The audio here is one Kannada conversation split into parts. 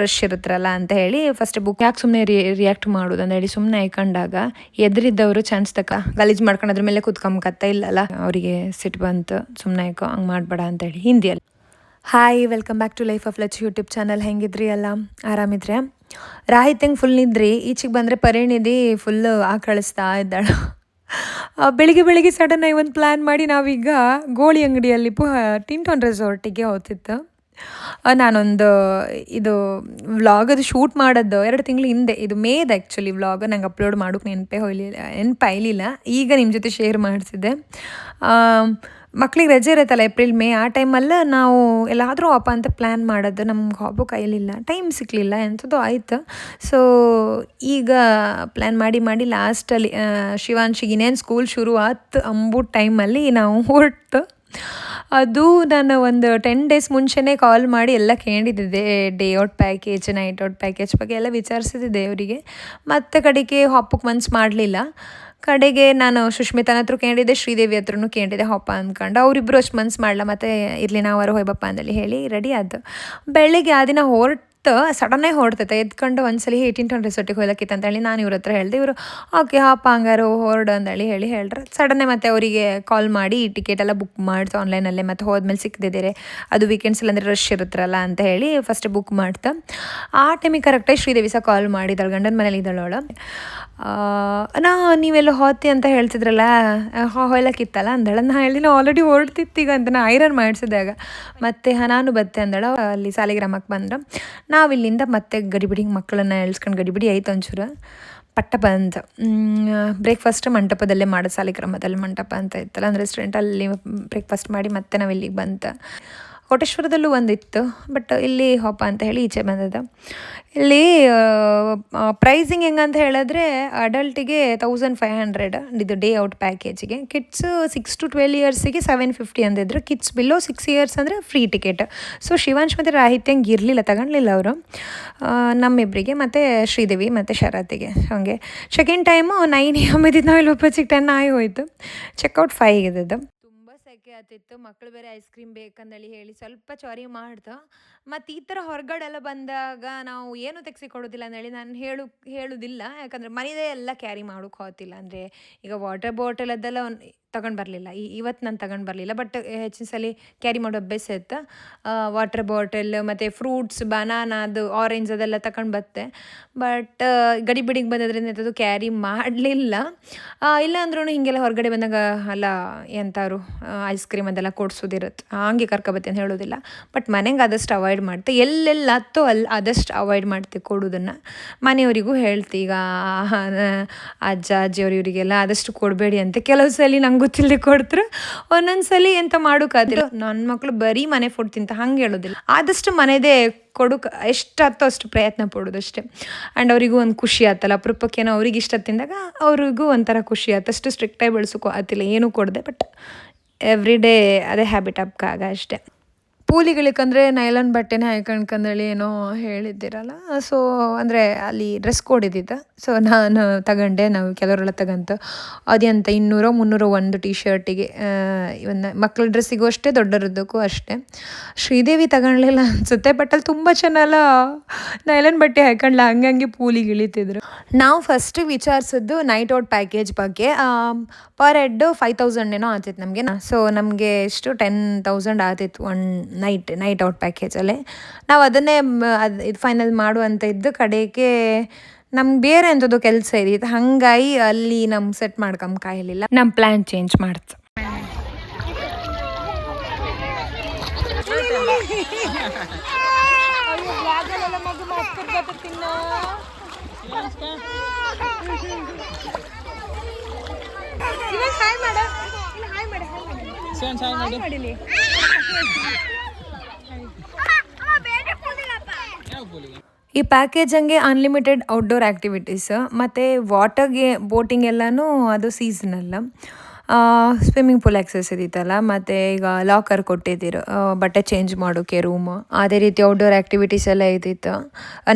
ರಶ್ ಇರುತ್ತಲ್ಲ ಅಂತ ಹೇಳಿ ಫಸ್ಟ್ ಬುಕ್ ಯಾಕೆ ಸುಮ್ಮನೆ ರಿಯಾಕ್ಟ್ ಮಾಡೋದು ಅಂತ ಹೇಳಿ ಸುಮ್ಮನೆ ಹಾಕೊಂಡಾಗ ಎದುರಿದ್ದವರು ಚಾನ್ಸ್ ಗಲೀಜ್ ಮಾಡ್ಕೊಂಡು ಅದ್ರ ಮೇಲೆ ಕುತ್ಕೊಂಬಕತ್ತ ಇಲ್ಲಲ್ಲ ಅವರಿಗೆ ಸಿಟ್ಟು ಬಂತು. ಸುಮ್ಮನೆ ಹಂಗೆ ಮಾಡಬೇಡ ಅಂತ ಹೇಳಿ ಹಿಂದಿಯಲ್ಲಿ. Hi, welcome back to life of ಲಚ್ ಯೂಟ್ಯೂಬ್ ಚಾನಲ್. ಹೆಂಗಿದ್ರಿ ಎಲ್ಲ? ಆರಾಮಿದ್ರೆ? ರಾಹಿತ್ಯಂಗೆ ಫುಲ್ ನಿದ್ರಿ. ಈಚೆಗೆ ಬಂದರೆ ಪರಿಣಿಧಿ ಫುಲ್ಲು ಕಳಿಸ್ತಾ ಇದ್ದಾಳೆ. ಬೆಳಿಗ್ಗೆ ಸಡನ್ನಾಗಿ ಒಂದು ಪ್ಲ್ಯಾನ್ ಮಾಡಿ ನಾವೀಗ ಗೋಳಿ ಅಂಗಡಿಯಲ್ಲಿ ಟಿಂಟೋನ್ ರೆಸಾರ್ಟಿಗೆ ಹೋಗ್ತಿತ್ತು. ನಾನೊಂದು ಇದು ವ್ಲಾಗ್ ಅದು ಶೂಟ್ ಮಾಡೋದು 2 ತಿಂಗಳ ಹಿಂದೆ, ಇದು ಮೇದ್ ಆ್ಯಕ್ಚುಲಿ ವ್ಲಾಗ್. ನಂಗೆ ಅಪ್ಲೋಡ್ ಮಾಡೋಕೆ ನೆನಪಾಯ್ಲಿಲ್ಲ. ಈಗ ನಿಮ್ಮ ಜೊತೆ ಶೇರ್ ಮಾಡಿಸಿದ್ದೆ. ಮಕ್ಳಿಗೆ ರಜೆ ಇರುತ್ತಲ್ಲ ಏಪ್ರಿಲ್ ಮೇ, ಆ ಟೈಮಲ್ಲಿ ನಾವು ಎಲ್ಲಾದರೂ ಅಪ್ಪ ಅಂತ ಪ್ಲ್ಯಾನ್ ಮಾಡೋದು. ನಮ್ಗೆ ಹೋಗೋ ಕೈಯಲ್ಲಿಲ್ಲ, ಟೈಮ್ ಸಿಕ್ಕಲಿಲ್ಲ, ಎಂಥದ್ದು ಆಯಿತು. ಸೊ ಈಗ ಪ್ಲ್ಯಾನ್ ಮಾಡಿ ಲಾಸ್ಟಲ್ಲಿ ಶಿವಾಂಶಿಗೆ ಇನ್ನೇನು ಸ್ಕೂಲ್ ಶುರು ಆಯ್ತು ಅಂಬುದು ಟೈಮಲ್ಲಿ ನಾವು ಹೊರಟು. ಅದು ನಾನು ಒಂದು 10 ಡೇಸ್ ಮುಂಚೆನೇ ಕಾಲ್ ಮಾಡಿ ಎಲ್ಲ ಕೇಳಿದ್ದೆ, day out package, night out package ಬಗ್ಗೆ ಎಲ್ಲ ವಿಚಾರಿಸಿದ್ದೆ ಅವರಿಗೆ. ಮತ್ತು ಕಡೆಗೆ ಹಬ್ಬಕ್ಕೆ ಮನ್ಸು ಮಾಡಲಿಲ್ಲ. ಕಡೆಗೆ ನಾನು ಸುಷ್ಮಿತನ ಹತ್ರ ಕೇಳಿದ್ದೆ, ಶ್ರೀದೇವಿ ಹತ್ರನೂ ಕೇಳಿದ್ದೆ ಹಬ್ಬ ಅಂದ್ಕೊಂಡು. ಅವರಿಬ್ಬರು ಅಷ್ಟು ಮನ್ಸು ಮಾಡಲ್ಲ. ಮತ್ತು ಇರಲಿ ನಾವಾರು ಹೋಯ್ಬಪ್ಪ ಅಂದೇಳಿ ಹೇಳಿ ರೆಡಿ ಆದ್ದು. ಬೆಳಗ್ಗೆ ಆ ದಿನ ಸಡನ್ನಾಗಿ ಹೊರಡ್ತೈತೆ ಎದ್ಕೊಂಡು ಒಂದ್ಸಲಿ ಟಿಂಟೋನ್ ರೆಸಾರ್ಟಿಗೆ ಹೋಗ್ಲಕ್ಕಿತ್ತು ಅಂತ ಹೇಳಿ ನಾನು ಇವ್ರ ಹತ್ರ ಹೇಳಿದೆ. ಇವರು ಓಕೆ ಹಪ್ಪ ಹಂಗಾರು ಹೊರಡು ಅಂದೇಳಿ ಹೇಳ್ರೆ ಸಡನ್ನೇ ಮತ್ತೆ ಅವರಿಗೆ ಕಾಲ್ ಮಾಡಿ ಟಿಕೆಟ್ ಎಲ್ಲ ಬುಕ್ ಮಾಡ್ತು ಆನ್ಲೈನಲ್ಲೇ. ಮತ್ತು ಹೋದ್ಮೇಲೆ ಸಿಕ್ಕದಿದ್ದೀರಿ, ಅದು ವೀಕೆಂಡ್ಸಲ್ಲಿ ಅಂದರೆ ರಶ್ ಇರುತ್ತಲ್ಲ ಅಂತ ಹೇಳಿ ಫಸ್ಟ್ ಬುಕ್ ಮಾಡ್ತಾ. ಆ ಟೈಮಿಗೆ ಕರೆಕ್ಟಾಗಿ ಶ್ರೀದೇವಿ ಸಹ ಕಾಲ್ ಮಾಡಿದ್ದಾಳೆ, ಗಂಡನ ಮನೇಲಿ ಇದ್ದಾಳವಳು. ನೀವೆಲ್ಲ ಹೋತಿ ಅಂತ ಹೇಳ್ತಿದ್ರಲ್ಲ, ಹೊಯ್ಲಕ್ಕಿತ್ತಲ್ಲ ಅಂದಳ. ನಾ ಹೇಳಿ ನಾವು ಆಲ್ರೆಡಿ ಹೊರಡ್ತಿತ್ತೀಗ ಅಂತ ನಾ ಐರನ್ ಮಾಡಿಸಿದಾಗ. ಮತ್ತು ನಾನು ಬತ್ತೆ ಅಂದಳ. ಅಲ್ಲಿ ಸಾಲಿಗ್ರಾಮಕ್ಕೆ ಬಂದ್ರೆ ನಾವಿಲ್ಲಿಂದ ಮತ್ತೆ ಗಡಿಬಿಡಿಗೆ ಮಕ್ಕಳನ್ನು ಎಳ್ಸ್ಕೊಂಡು ಗಡಿಬಿಡಿ ಆಯ್ತು ಒಂಚೂರು. ಪಟ್ಟ ಬಂತ ಬ್ರೇಕ್ಫಾಸ್ಟ್ ಮಂಟಪದಲ್ಲೇ ಮಾಡೋದು, ಸಾಲಿಗ್ರಾಮದಲ್ಲಿ ಮಂಟಪ ಅಂತ ಇತ್ತಲ್ಲ, ಅಂದರೆ ರೆಸ್ಟೋರೆಂಟಲ್ಲಿ ಬ್ರೇಕ್ಫಾಸ್ಟ್ ಮಾಡಿ ಮತ್ತೆ ನಾವು ಇಲ್ಲಿಗೆ ಬಂತ. ಕೋಟೇಶ್ವರದಲ್ಲೂ ಒಂದಿತ್ತು, ಬಟ್ ಇಲ್ಲಿ ಹೋಪ ಅಂತ ಹೇಳಿ ಈಚೆ ಬಂದದ. ಇಲ್ಲಿ ಪ್ರೈಸಿಂಗ್ ಹೆಂಗಂತ ಹೇಳಿದ್ರೆ ಅಡಲ್ಟಿಗೆ 1500 ಇದು ಡೇ ಔಟ್ ಪ್ಯಾಕೇಜಿಗೆ. ಕಿಡ್ಸ್ 6 to 12 ಇಯರ್ಸಿಗೆ 750 ಅಂದಿದ್ರು. ಕಿಡ್ಸ್ ಬಿಲೋ 6 ಇಯರ್ಸ್ ಅಂದರೆ ಫ್ರೀ ಟಿಕೆಟ್. ಸೊ ಶಿವಾಂಶ್ ಮತ್ತು ರಾಹಿತ್ಯಂಗೆ ಇರಲಿಲ್ಲ, ತಗೊಳ್ಲಿಲ್ಲ ಅವರು, ನಮ್ಮಿಬ್ಬರಿಗೆ ಮತ್ತು ಶ್ರೀದೇವಿ ಮತ್ತು ಶರತ್ತಿಗೆ. ಹಾಗೆ ಸೆಕೆಂಡ್ ಟೈಮು 9 AM ಇದ್ದಿದ್ದು, ನಾವು ಇಲ್ಲಿ ಒಪ್ಪಚ್ಚಿಗೆ 10 ಆಗಿ ಹೋಯ್ತು. ಚೆಕ್ಔಟ್ 5 ಇದ್ದದ್ದು. ಸೆಕೆ ಆತಿತ್ತು, ಮಕ್ಕಳು ಬೇರೆ ಐಸ್ ಕ್ರೀಮ್ ಬೇಕಂದೇಳಿ ಹೇಳಿ ಸ್ವಲ್ಪ ಚಾರಿ ಮಾಡ್ದ. ಮತ್ತು ಈ ಥರ ಹೊರಗಡೆ ಎಲ್ಲ ಬಂದಾಗ ನಾವು ಏನು ತೆಗ್ಸಿ ಕೊಡೋದಿಲ್ಲ ಅಂದೇಳಿ ನಾನು ಹೇಳೋದಿಲ್ಲ. ಯಾಕಂದರೆ ಮನೆಯದೇ ಎಲ್ಲ ಕ್ಯಾರಿ ಮಾಡೋಕೆ ಹೋಗ್ತಿಲ್ಲ. ಅಂದರೆ ಈಗ ವಾಟರ್ ಬಾಟಲ್ ಅದೆಲ್ಲ ತಗೊಂಡು ಬರಲಿಲ್ಲ. ಇವತ್ತು ನಾನು ತಗೊಂಡು ಬರಲಿಲ್ಲ, ಬಟ್ ಹೆಚ್ಚಿನ ಸಲ ಕ್ಯಾರಿ ಮಾಡೋ ಅಭ್ಯಾಸ ಇತ್ತು. ವಾಟರ್ ಬಾಟಲ್ ಮತ್ತು ಫ್ರೂಟ್ಸ್, ಬನಾನಾ, ಅದು ಆರೆಂಜ್ ಅದೆಲ್ಲ ತಗೊಂಡು ಬತ್ತೆ. ಬಟ್ ಗಡಿಬಿಡಿಗೆ ಬಂದದ್ರಿಂದ ಅದು ಕ್ಯಾರಿ ಮಾಡಲಿಲ್ಲ. ಇಲ್ಲ ಅಂದ್ರೂ ಹಿಂಗೆಲ್ಲ ಹೊರಗಡೆ ಬಂದಾಗ ಅಲ್ಲ ಎಂಥವ್ರು ಐಸ್ ಕ್ರೀಮ್ ಅದೆಲ್ಲ ಕೊಡ್ಸೋದಿರುತ್ತೆ, ಹಂಗೆ ಕರ್ಕೊಬತ್ತೆ ಅಂತ ಹೇಳೋದಿಲ್ಲ. ಬಟ್ ಮನೆಗೆ ಆದಷ್ಟು ಅವಾಯ್ಡ್ ಮಾಡ್ತೆ, ಎಲ್ಲೆಲ್ಲ ಹತ್ತೋ ಅಲ್ಲಿ ಆದಷ್ಟು ಅವಾಯ್ಡ್ ಮಾಡ್ತೆ ಕೊಡೋದನ್ನು. ಮನೆಯವರಿಗೂ ಹೇಳ್ತಿ, ಈಗ ಅಜ್ಜ ಅಜ್ಜಿಯವ್ರು ಇವರಿಗೆಲ್ಲ ಆದಷ್ಟು ಕೊಡಬೇಡಿ ಅಂತ. ಕೆಲವು ಸಲ ನಂಗೆ ಗೊತ್ತಿಲ್ಲದೆ ಕೊಡ್ತಾರೆ, ಒಂದೊಂದ್ಸಲಿ ಎಂತ ಮಾಡೋಕ್ಕಾದಿಲ್ಲ. ನನ್ನ ಮಕ್ಕಳು ಬರೀ ಮನೆ ಫುಡ್ ತಿಂತ ಹಂಗೆ ಹೇಳೋದಿಲ್ಲ, ಆದಷ್ಟು ಮನೆಯದೇ ಕೊಡೋಕೆ ಎಷ್ಟು ಹತ್ತೋ ಅಷ್ಟು ಪ್ರಯತ್ನ ಪಡೋದು ಅಷ್ಟೇ. ಆ್ಯಂಡ್ ಅವರಿಗೂ ಒಂದು ಖುಷಿ ಆಯ್ತಲ್ಲ, ಅಪರೂಪಕ್ಕೇನೋ ಅವ್ರಿಗೆ ಇಷ್ಟ ತಿಂದಾಗ ಅವ್ರಿಗೂ ಒಂಥರ ಖುಷಿ ಆಯ್ತು. ಅಷ್ಟು ಸ್ಟ್ರಿಕ್ಟಾಗಿ ಬೆಳೆಸೋಕ್ಕೂ ಆತಿಲ್ಲ, ಏನೂ ಕೊಡದೆ. ಬಟ್ ಎವ್ರಿ ಡೇ ಅದೇ ಹ್ಯಾಬಿಟ್ ಅಪ್ಕಾಗ ಅಷ್ಟೇ. ಪೂಲಿಗಳಿಗಂದರೆ ನೈಲಾನ್ ಬಟ್ಟೆನೇ ಹಾಕೊಂಡ್ಕಂದೇಳಿ ಏನೋ ಹೇಳಿದ್ದಿರಲ್ಲ. ಸೊ ಅಂದರೆ ಅಲ್ಲಿ ಡ್ರೆಸ್ ಕೋಡ್ ಇದ್ದಿತ್ತು. ಸೊ ನಾನು ತಗೊಂಡೆ, ನಾವು ಕೆಲವರೆಲ್ಲ ತಗಂತು. ಅದೆಂತ 200-300 ಒಂದು ಟೀ ಶರ್ಟಿಗೆ. ಇವನ್ನ ಮಕ್ಕಳ ಡ್ರೆಸ್ಸಿಗೂ ಅಷ್ಟೇ, ದೊಡ್ಡರದ್ದಕ್ಕೂ ಅಷ್ಟೇ. ಶ್ರೀದೇವಿ ತಗೊಳ್ಲಿಲ್ಲ ಅನಿಸುತ್ತೆ, ಬಟ್ ಅಲ್ಲಿ ತುಂಬ ಚೆನ್ನಲ್ಲ ನೈಲಾನ್ ಬಟ್ಟೆ ಹಾಕೊಂಡ್ಲ, ಹಂಗೆ ಪೂಲಿಗೆ ಇಳಿತಿದ್ರು. ನಾವು ಫಸ್ಟ್ ವಿಚಾರಿಸಿದ್ದು ನೈಟ್ ಔಟ್ ಪ್ಯಾಕೇಜ್ ಬಗ್ಗೆ. ಪರ್ ಹೆಡ್ 5000 ಏನೋ ಆಗ್ತಿತ್ತು ನಮಗೆ. ಸೊ ನಮಗೆ ಎಷ್ಟು 10,000 ಆಗ್ತಿತ್ತು ಒನ್ ನೈಟ್ ಔಟ್ ಪ್ಯಾಕೇಜಲ್ಲೇ. ನಾವು ಅದನ್ನೇ ಇದು ಫೈನಲ್ ಮಾಡುವಂತ ಇದ್ದು. ಕಡೆಗೆ ನಮ್ಗೆ ಬೇರೆ ಅಂಥದ್ದು ಕೆಲಸ ಇದ್ದಿತ್ತು, ಹಂಗಾಗಿ ಅಲ್ಲಿ ನಮ್ಮ ಸೆಟ್ ಮಾಡ್ಕೊಂಬಕಾಯಿಲ್ಲ, ನಮ್ಮ ಪ್ಲ್ಯಾನ್ ಚೇಂಜ್ ಮಾಡ್ತು. ಈ ಪ್ಯಾಕೇಜ್ ಹಂಗೆ ಅನ್ಲಿಮಿಟೆಡ್ ಔಟ್ಡೋರ್ ಆ್ಯಕ್ಟಿವಿಟೀಸ್ ಮತ್ತು ವಾಟರ್ಗೆ ಬೋಟಿಂಗ್ ಎಲ್ಲನೂ ಅದು ಸೀಸನಲ್ಲ. ಸ್ವಿಮ್ಮಿಂಗ್ ಪೂಲ್ ಆಕ್ಸೆಸ್ ಇದ್ದಿತ್ತಲ್ಲ, ಮತ್ತು ಈಗ ಲಾಕರ್ ಕೊಟ್ಟಿದ್ದೀರು, ಬಟ್ಟೆ ಚೇಂಜ್ ಮಾಡೋಕ್ಕೆ ರೂಮು, ಅದೇ ರೀತಿ ಔಟ್ಡೋರ್ ಆ್ಯಕ್ಟಿವಿಟೀಸ್ ಎಲ್ಲ ಇದ್ದಿತ್ತು.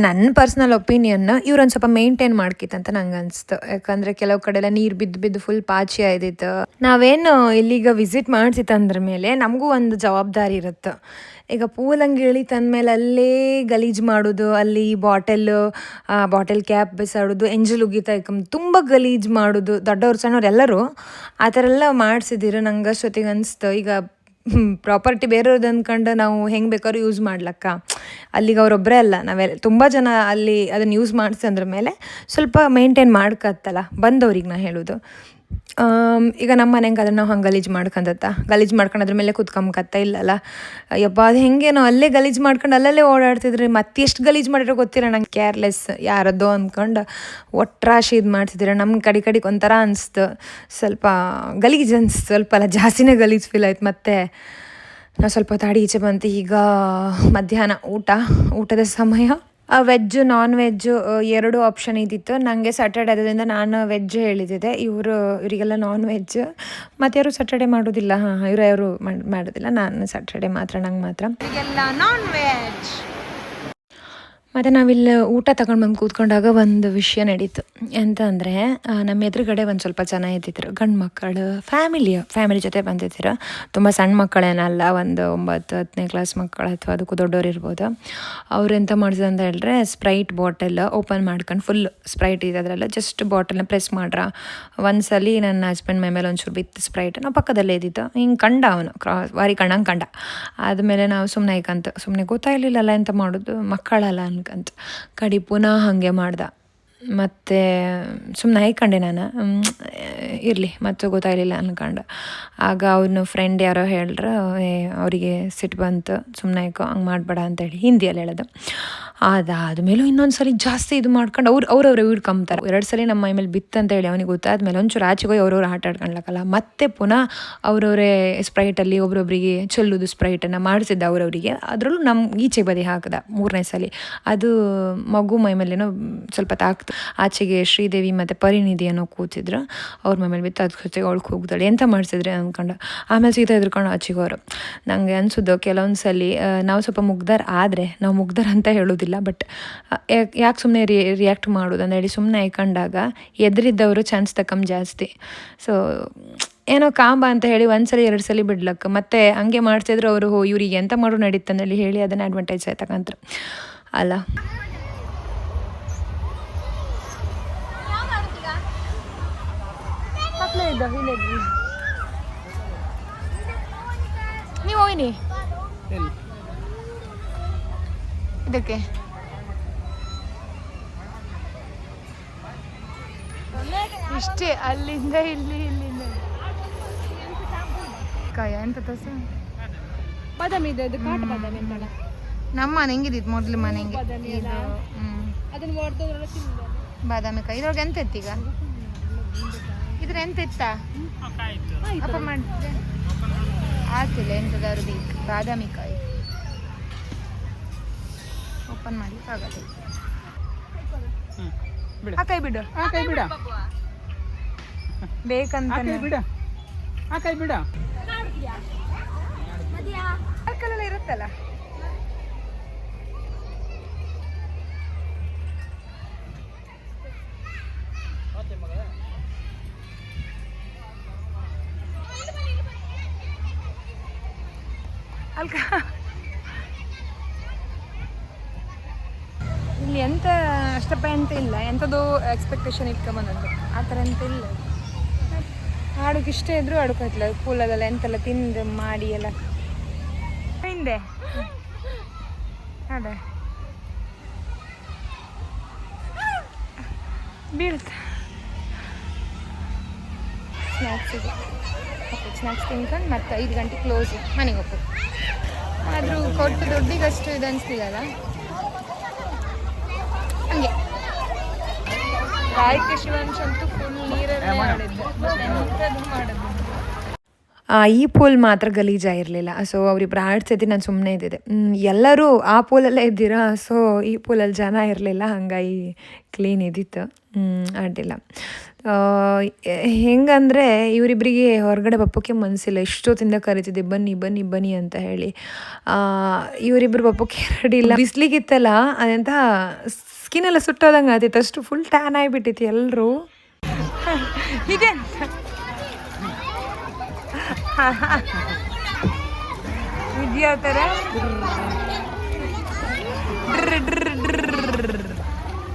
ನನ್ನ ಪರ್ಸ್ನಲ್ ಒಪಿನಿಯನ್ ಇವ್ರೊಂದು ಸ್ವಲ್ಪ ಮೇಂಟೈನ್ ಮಾಡ್ಕಿತ್ತಂತ ನಂಗೆ ಅನಿಸ್ತು. ಯಾಕಂದರೆ ಕೆಲವು ಕಡೆ ಎಲ್ಲ ನೀರು ಬಿದ್ದು ಫುಲ್ ಪಾಚಿ ಆಯ್ದಿತ್ತು. ನಾವೇನು ಇಲ್ಲಿಗ ವಿಸಿಟ್ ಮಾಡ್ತಿತ್ತು ಅಂದ್ರ ಮೇಲೆ ನಮಗೂ ಒಂದು ಜವಾಬ್ದಾರಿ ಇರುತ್ತೆ. ಈಗ ಪೂಲಂಗೆ ಇಳಿತಂದಮೇಲೆ ಅಲ್ಲೇ ಗಲೀಜು ಮಾಡೋದು, ಅಲ್ಲಿ ಬಾಟಲ್ ಕ್ಯಾಪ್ ಬಿಸಾಡೋದು, ಎಂಜಲ್ ಉಗಿತಾ ತುಂಬ ಗಲೀಜು ಮಾಡೋದು, ದೊಡ್ಡವ್ರು ಸಣ್ಣವ್ರು ಎಲ್ಲರೂ ಆ ಥರ ಎಲ್ಲ ಮಾಡಿಸಿದ್ದೀರ. ನಂಗೆ ಅಷ್ಟೊತ್ತಿಗೆ ಅನಿಸ್ತು ಈಗ ಪ್ರಾಪರ್ಟಿ ಬೇರೆಯವ್ರದ್ದು ಅಂದ್ಕೊಂಡು ನಾವು ಹೆಂಗೆ ಬೇಕಾದ್ರೂ ಯೂಸ್ ಮಾಡ್ಲಕ್ಕ. ಅಲ್ಲಿಗೆ ಅವರೊಬ್ಬರೇ ಅಲ್ಲ, ನಾವೆಲ್ಲ ತುಂಬ ಜನ ಅಲ್ಲಿ ಅದನ್ನು ಯೂಸ್ ಮಾಡಿಸಂದ್ರ ಮೇಲೆ ಸ್ವಲ್ಪ ಮೇಂಟೈನ್ ಮಾಡ್ಕತ್ತಲ್ಲ ಬಂದವ್ರಿಗೆ ನಾ ಹೇಳೋದು. ಈಗ ನಮ್ಮ ಮನೆಗೆ ಅದನ್ನು ನಾವು ಹಂಗೆ ಗಲೀಜು ಮಾಡ್ಕೊಂಡು ಅದ್ರ ಮೇಲೆ ಕುತ್ಕೊಂಬಕತ್ತ ಇಲ್ಲಲ್ಲ. ಯಪ್ಪ ಅದು ಹೆಂಗೇನೋ ಅಲ್ಲೇ ಗಲೀಜು ಮಾಡ್ಕೊಂಡು ಅಲ್ಲಲ್ಲೇ ಓಡಾಡ್ತಿದ್ರಿ. ಮತ್ತೆ ಎಷ್ಟು ಗಲೀಜು ಮಾಡಿರೋ ಗೊತ್ತಿರ ನಂಗೆ, ಕೇರ್ಲೆಸ್ ಯಾರದ್ದೋ ಅಂದ್ಕೊಂಡು ಒಟ್ರಾಶಿ ಇದು ಮಾಡ್ತಿದ್ದೀರ. ನಮ್ಮ ಕಡೆ ಒಂಥರ ಅನಿಸ್ತು, ಸ್ವಲ್ಪ ಗಲೀಜು ಅನಿಸ್ತು, ಸ್ವಲ್ಪ ಅಲ್ಲ ಜಾಸ್ತಿನೇ ಗಲೀಜು ಫೀಲ್ ಆಯ್ತು. ಮತ್ತು ನಾವು ಸ್ವಲ್ಪ ತಾಡಿ ಈಚೆ ಬಂತು. ಈಗ ಮಧ್ಯಾಹ್ನ ಊಟದ ಸಮಯ. ವೆಜ್ ನಾನ್ ವೆಜ್ಜು 2 ಆಪ್ಷನ್ ಇದ್ದಿತ್ತು. ನನಗೆ ಸ್ಯಾಟರ್ಡೆ ಆದ್ರಿಂದ ನಾನು ವೆಜ್ ಹೇಳಿದ್ದೆ, ಇವರಿಗೆಲ್ಲ ನಾನ್ ವೆಜ್. ಮತ್ತು ಯಾರು ಸ್ಯಾಟರ್ಡೆ ಮಾಡೋದಿಲ್ಲ. ಯಾರು ಮಾಡೋದಿಲ್ಲ, ನಾನು ಸ್ಯಾಟರ್ಡೆ ಮಾತ್ರ, ನಂಗೆ ಮಾತ್ರ ಈಗೆಲ್ಲ ನಾನ್ ವೆಜ್. ಮತ್ತು ನಾವಿಲ್ಲಿ ಊಟ ತಗೊಂಡು ಬಂದು ಕೂತ್ಕೊಂಡಾಗ ಒಂದು ವಿಷಯ ನಡೀತು. ಎಂತ ಅಂದರೆ, ನಮ್ಮ ಎದುರುಗಡೆ ಒಂದು ಸ್ವಲ್ಪ ಜನ ಇದ್ದಿದ್ರು, ಗಂಡು ಮಕ್ಕಳು, ಫ್ಯಾಮಿಲಿ ಜೊತೆ ಬಂದಿದ್ರು. ತುಂಬ ಸಣ್ಣ ಮಕ್ಕಳೇನಲ್ಲ, ಒಂದು 9-10ನೇ ಕ್ಲಾಸ್ ಮಕ್ಕಳು ಅಥವಾ ಅದಕ್ಕೂ ದೊಡ್ಡವ್ರು ಇರ್ಬೋದು. ಅವ್ರು ಎಂತ ಮಾಡಿದ್ರು ಅಂತ ಹೇಳಿದ್ರೆ, ಸ್ಪ್ರೈಟ್ ಬಾಟಲ್ ಓಪನ್ ಮಾಡ್ಕೊಂಡು, ಫುಲ್ ಸ್ಪ್ರೈಟ್ ಇದೆ ಅದರಲ್ಲ, ಜಸ್ಟ್ ಬಾಟಲ್ನ ಪ್ರೆಸ್ ಮಾಡ್ರ. ಒಂದ್ಸಲಿ ನನ್ನ ಹಸ್ಬೆಂಡ್ ಮೇಲೆ ಒಂಚೂರು ಬಿತ್ತು ಸ್ಪ್ರೈಟ್. ನಾವು ಪಕ್ಕದಲ್ಲೇ ಇದ್ದಿತ್ತು, ಹಿಂಗೆ ಕಂಡ ಅವನು ವಾರಿ ಕಣ್ಣಂಗೆ ಕಂಡ. ಆದಮೇಲೆ ನಾವು ಸುಮ್ಮನೆ ಗೊತ್ತಾಗಲಿಲ್ಲಲ್ಲ ಎಂತ ಮಾಡೋದು, ಮಕ್ಕಳಲ್ಲ ಅನ್ಕಂತ ಕಡಿ ಪುನಃ ಹಾಗೆ ಮಾಡ್ದೆ. ಮತ್ತು ಸುಮ್ಮನೆ ಹಾಯ್ಕೊಂಡೆ ನಾನು, ಇರಲಿ ಮತ್ತು ಗೊತ್ತಾಗಲಿಲ್ಲ ಅನ್ಕೊಂಡು. ಆಗ ಅವನು ಫ್ರೆಂಡ್ ಯಾರೋ ಹೇಳ್ರು, ಅವರಿಗೆ ಸಿಟ್ಟು ಬಂತು, ಸುಮ್ಮನೆ ಹಂಗೆ ಮಾಡಬೇಡ ಅಂತೇಳಿ ಹಿಂದಿಯಲ್ಲಿ ಹೇಳೋದು. ಅದಾದಮೇಲೂ ಇನ್ನೊಂದು ಸಲ ಜಾಸ್ತಿ ಇದು ಮಾಡ್ಕೊಂಡು ಅವ್ರವ್ರೆ ಹಿಡ್ಕೊಂತಾರೆ. 2 ಸಲ ನಮ್ಮ ಮೈ ಮೇಲೆ ಬಿತ್ತು ಅಂತ ಹೇಳಿ ಅವನಿಗೆ ಗೊತ್ತಾದ್ಮೇಲೆ ಒಂಚೂರು ಆಚೆಗೋಗಿ ಅವ್ರವ್ರು ಆಟ ಆಡ್ಕೊಳ್ಲಕ್ಕಲ್ಲ, ಮತ್ತೆ ಪುನಃ ಅವ್ರವರೇ ಸ್ಪ್ರೈಟಲ್ಲಿ ಒಬ್ರೊಬ್ರಿಗೆ ಚೆಲ್ಲೋದು ಸ್ಪ್ರೈಟನ್ನು ಮಾಡಿಸಿದ್ದ ಅವ್ರವರಿಗೆ. ಅದರಲ್ಲೂ ನಮ್ಮ ಈಚೆ ಬದಿ ಹಾಕಿದ 3ನೇ ಸಲ. ಅದು ಮಗು ಮೈ ಮೇಲೇನೋ ಸ್ವಲ್ಪ ತಾಕ್ತು. ಆಚೆಗೆ ಶ್ರೀದೇವಿ ಮತ್ತು ಪರಿನಿಧಿ ಏನೋ ಕೂತಿದ್ರು, ಅವ್ರ ಮೈ ಮೇಲೆ ಬಿತ್ತು. ಅದಕ್ಕೆ ಅವಳಿಗೆ ಹೋಗ್ತಾಳೆ, ಎಂತ ಮಾಡಿಸಿದ್ರೆ ಅಂದ್ಕೊಂಡು. ಆಮೇಲೆ ಸೀದಾ ಎದ್ಕೊಂಡು ಆಚೆಗೋರು. ನನಗೆ ಅನಿಸೋದು ಕೆಲವೊಂದು ಸಲ ನಾವು ಸ್ವಲ್ಪ ನಾವು ಮುಗ್ಧರ್ ಅಂತ ಹೇಳೋದಿಲ್ಲ, ಬಟ್ ಯಾಕೆ ಸುಮ್ಮನೆ ರಿಯಾಕ್ಟ್ ಮಾಡೋದು ಅಂತ ಹೇಳಿ ಸುಮ್ಮನೆ ಹಾಯ್ಕೊಂಡಾಗ ಎದುರಿದ್ದವರು ಚಾನ್ಸ್ ತಕ್ಕಂ ಜಾಸ್ತಿ. ಸೊ ಏನೋ ಕಾಂಬ ಅಂತ ಹೇಳಿ 1 ಸಲ 2 ಸಲ ಬಿಡ್ಲಕ್ಕೆ, ಮತ್ತೆ ಹಂಗೆ ಮಾಡ್ತಿದ್ರು ಅವರು, ಇವ್ರಿಗೆ ಎಂತ ಮಾಡೋ ನಡೀತಂದೇಳಿ ಹೇಳಿ ಅದನ್ನು ಅಡ್ವಾಂಟೇಜ್ ಆಯ್ತಕ್ಕಂತ ಅಲ್ಲ. ನೀವು ಹೋಗಿನಿ ಇದಕ್ಕೆ ಇಷ್ಟೇ, ಅಲ್ಲಿಂದ ಇಲ್ಲಿಂದ ಕಾಯ ಎಂತ ತೋಸ ಬಾದಾಮಿ ಇದೆ, ಅದು ಕಾಟು ಬಾದಾಮಿ ಮೇಡ. ನಮ್ಮ ಮನೆ ಹೆಂಗಿದ್ದಿತ್ತು ಮೊದಲು ಮನೆ ಹೆಂಗೆ ಅದನ್ನ ಹೊಡೆದೋದ್ರೊಳಗೆ ತಿಂದು ಬಾದಾಮಿ ಕಾಯಿ. ಇದ್ರೊಳಗೆ ಎಂತ ಇತ್ತು ಈಗ? ಇದ್ರ ಎಂತ ಇತ್ತ ಅಪ್ಪ ಮಾಡಿದ್ರೆ ಆಗ್ತಿಲ್ಲ ಎಂಥದಾದ್ರು ಬೇಕು. ಬಾದಾಮಿ ಕಾಯಿ ಓಪನ್ ಮಾಡ್ಲಿಕ್ಕಾಗಲ್ಲ. ಆ ಕೈ ಬಿಡು, ಬೇಕಂತ ಕಲ್ಲೆಲ್ಲ ಇರುತ್ತಲ್ಲ. ಅಲ್ಕ ಇಲ್ಲಿ ಎಂತ ಅಷ್ಟಪ್ಪ ಎಂತ ಇಲ್ಲ, ಎಂಥದ್ದು ಎಕ್ಸ್ಪೆಕ್ಟೇಷನ್ ಇಟ್ಕೊಂಬಂದದ್ದು ಆ ಥರ ಎಂತ ಇಲ್ಲ. ಆಡೋಕೆ ಇಷ್ಟ ಇದ್ರೂ ಆಡೋಕತ್ತಿಲ್ಲ, ಕೂಲದಲ್ಲ ಎಂತೆಲ್ಲ ತಿಂದು ಮಾಡಿ ಎಲ್ಲ ಹಿಂದೆ ಅದೇ ಬೀಳುತ್ತೆ. ಸ್ನ್ಯಾಕ್ಸ್ ತಿನ್ಕೊಂಡು ಮತ್ತೆ 5 ಗಂಟೆ ಕ್ಲೋಸ್, ಮನೆಗೆ ಹೋಗ್ಬೇಕು. ಆದರೂ ಕೊಟ್ಟು ದುಡ್ಡಿಗಷ್ಟು ಇದು ಅನಿಸ್ತಿಲ್ಲಲ್ಲ ಹಂಗೆ. ಗಾಯಕ ಶಿವಂಶ ಅಂತೂ ಫುಲ್ ನೀರಲ್ಲೇ ಮಾಡಿದ್ದು, ಎಂಥದ್ದು ಮಾಡೋದು. ಈ ಪೂಲ್ ಮಾತ್ರ ಗಲೀಜಾಗಿರಲಿಲ್ಲ. ಸೊ ಅವರಿಬ್ಬರು ಆಡ್ಸಿದ್ದು ನಾನು ಸುಮ್ಮನೆ ಇದ್ದಿದ್ದೆ. ಎಲ್ಲರೂ ಆ ಪೂಲಲ್ಲೇ ಇದ್ದೀರಾ, ಸೊ ಈ ಪೂಲಲ್ಲಿ ಜನ ಇರಲಿಲ್ಲ, ಹಾಗಾಗಿ ಕ್ಲೀನ್ ಇದ್ದಿತ್ತು, ಅಡ್ಡಿಲ್ಲ. ಹೆಂಗಂದರೆ ಇವರಿಬ್ಬರಿಗೆ ಹೊರಗಡೆ ಬಪ್ಪಕ್ಕೆ ಮನಸ್ಸಿಲ್ಲ. ಎಷ್ಟೊತ್ತಿಂದ ಕರಿತಿದ್ದೆ ಬನ್ನಿ ಬನ್ನಿ ಬನ್ನಿ ಅಂತ ಹೇಳಿ. ಇವರಿಬ್ಬರು ಬಪ್ಪಕ್ಕೆ ರೆಡಿ ಇಲ್ಲ. ಬಿಸ್ಲಿಗಿತ್ತಲ್ಲ, ಅದೆಂತ ಸ್ಕಿನ್ನೆಲ್ಲ ಸುಟ್ಟೋದಂಗೆ ಆತಿತ್ತು, ಅಷ್ಟು ಫುಲ್ ಟ್ಯಾನ್ ಆಗಿಬಿಟ್ಟಿತ್ತು ಎಲ್ಲರೂ. ಇದೆ ಯಾವ ಥರ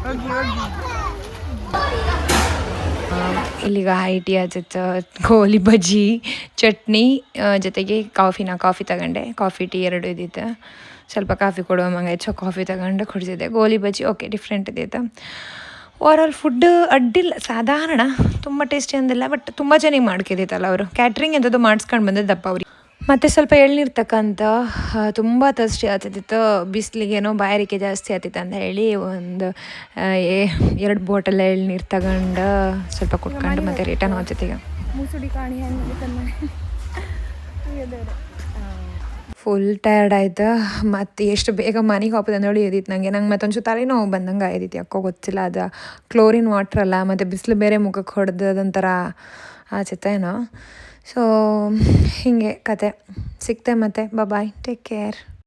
ಹೋಗಿ ಹೋಗಿ ಇಲ್ಲಿಗ ಐಟಿ ಆಚೆತ್ತ ಗೋಲಿ ಬಜ್ಜಿ ಚಟ್ನಿ ಜೊತೆಗೆ ಕಾಫಿ ತಗೊಂಡೆ ಕಾಫಿ ಟೀ ಎರಡು ಇದ್ದಿತ್ತು ಸ್ವಲ್ಪ ಕಾಫಿ ಕೊಡುವ ಮಂಗೆ ಹೆಚ್ಚು ಕಾಫಿ ತಗೊಂಡು ಕುಡಿಸಿದ್ದೆ ಗೋಲಿ ಬಜ್ಜಿ ಓಕೆ ಡಿಫ್ರೆಂಟ್ ಇದ್ದಿತ್ತು ಓವರಾಲ್ ಫುಡ್ ಅಡ್ಡಿಲ್ಲ ಸಾಧಾರಣ ತುಂಬ ಟೇಸ್ಟಿ ಅಂದಿಲ್ಲ ಬಟ್ ತುಂಬ ಚೆನ್ನಾಗಿ ಮಾಡ್ಕಿದ್ದಿತ್ತಲ್ಲ ಅವರು ಕ್ಯಾಟ್ರಿಂಗ್ ಎಂಥದ್ದು ಮಾಡಿಸ್ಕೊಂಡು ಬಂದಿದ್ದಪ್ಪ ಅವ್ರಿಗೆ ಮತ್ತು ಸ್ವಲ್ಪ ಎಳ್ನೀರ್ತಕ್ಕಂಥ ತುಂಬ ತರ್ಸ್ಟಿ ಆಗ್ತಿತ್ತು ಬಿಸಿಲಿಗೇನೋ ಬಾಯಾರಿಕೆ ಜಾಸ್ತಿ ಆಗ್ತಿತ್ತು ಅಂತ ಹೇಳಿ ಒಂದು 2 ಬಾಟಲ್ ಎಳ್ನೀರು ತಗೊಂಡು ಸ್ವಲ್ಪ ಕುಟ್ಕೊಂಡು ಮತ್ತೆ ರಿಟರ್ನ್ ಹೋಗ್ತಿತ್ತು ಮುಸುಡಿ ಕಾಣಿ ಫುಲ್ ಟಯರ್ಡ್ ಆಯ್ತು ಮತ್ತು ಎಷ್ಟು ಬೇಗ ಮನೆಗೆ ಹೋಗ್ಬೋದು ನೋಡಿ ಇದ್ದಿತ್ತು ನಂಗೆ ಮತ್ತೊಂಚು ತಲೆನೋವು ಬಂದಂಗೆ ಆಯ್ದಿತ್ತು ಯಾಕೋ ಗೊತ್ತಿಲ್ಲ ಅದು ಕ್ಲೋರಿನ್ ವಾಟ್ರ್ ಅಲ್ಲ ಮತ್ತು ಬಿಸಿಲು ಬೇರೆ ಮುಖಕ್ಕೆ ಹೊಡೆದು ಅದೊಂಥರ ಆಚೆತ್ತೇನೋ ಸೊ ಹೀಗೆ ಕತೆ ಸಿಗ್ತೆ ಮತ್ತೆ ಬಾಯ್ ಟೇಕ್ ಕೇರ್